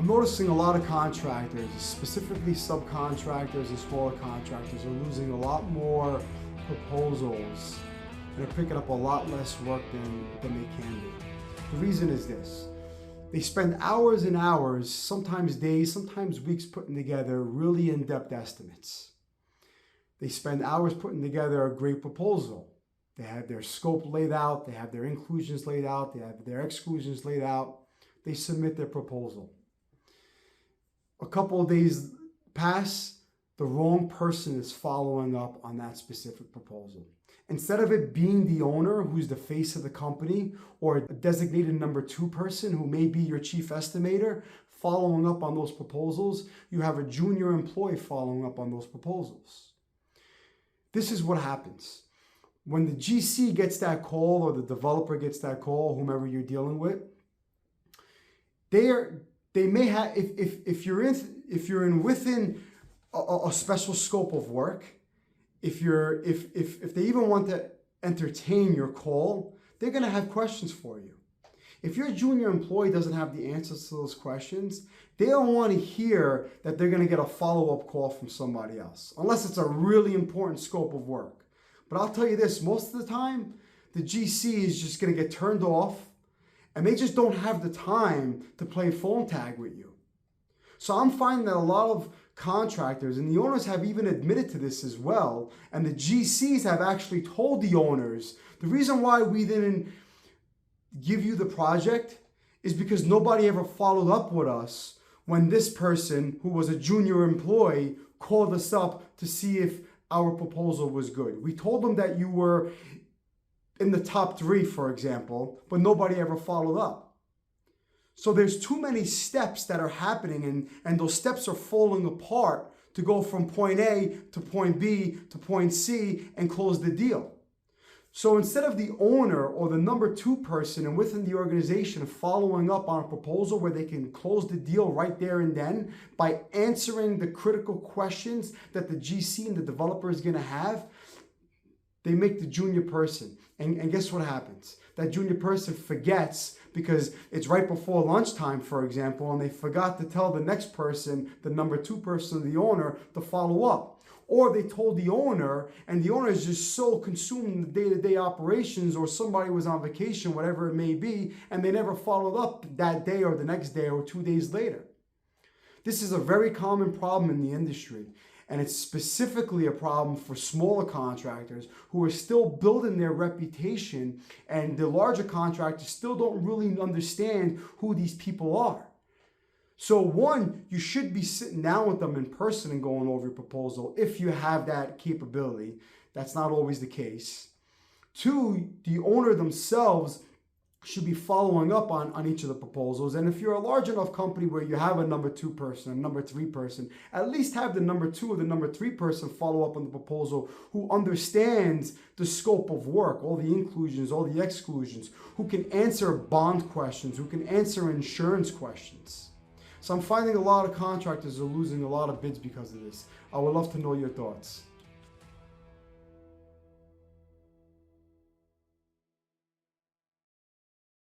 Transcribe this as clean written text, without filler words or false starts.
I'm noticing a lot of contractors, specifically subcontractors and smaller contractors, are losing a lot more proposals and are picking up a lot less work than they can do. The reason is this. They spend hours and hours, sometimes days, sometimes weeks, putting together really in-depth estimates. They spend hours putting together a great proposal. They have their scope laid out, they have their inclusions laid out, they have their exclusions laid out. They submit their proposal. A couple of days pass, the wrong person is following up on that specific proposal. Instead of it being the owner who's the face of the company, or a designated number 2 person who may be your chief estimator following up on those proposals, you have a junior employee following up on those proposals. This is what happens. When the GC gets that call or the developer gets that call, whomever you're dealing with, they may have, if you're in within a special scope of work, if they even want to entertain your call, they're going to have questions for you. If your junior employee doesn't have the answers to those questions, they don't want to hear that they're going to get a follow-up call from somebody else, unless it's a really important scope of work. But I'll tell you this, most of the time, the GC is just going to get turned off, and they just don't have the time to play phone tag with you. So I'm finding that a lot of contractors, and the owners have even admitted to this as well, and the GCs have actually told the owners, the reason why we didn't give you the project is because nobody ever followed up with us when this person, who was a junior employee, called us up to see if our proposal was good. We told them that you were in the top 3, for example, but nobody ever followed up. So there's too many steps that are happening, and those steps are falling apart to go from point A to point B to point C and close the deal. So instead of the owner or the number 2 person and within the organization following up on a proposal where they can close the deal right there and then by answering the critical questions that the GC and the developer is going to have, they make the junior person. And guess what happens? That junior person forgets because it's right before lunchtime, for example, and they forgot to tell the next person, the number 2 person, the owner, to follow up. Or they told the owner, and the owner is just so consumed in the day-to-day operations, or somebody was on vacation, whatever it may be, and they never followed up that day or the next day or 2 days later. This is a very common problem in the industry. And it's specifically a problem for smaller contractors who are still building their reputation, and the larger contractors still don't really understand who these people are. So 1, you should be sitting down with them in person and going over your proposal if you have that capability. That's not always the case. 2, the owner themselves should be following up on each of the proposals. And if you're a large enough company where you have a number 2 person, a number 3 person, at least have the number 2 or the number 3 person follow up on the proposal, who understands the scope of work, all the inclusions, all the exclusions, who can answer bond questions, who can answer insurance questions. So I'm finding a lot of contractors are losing a lot of bids because of this. I would love to know your thoughts.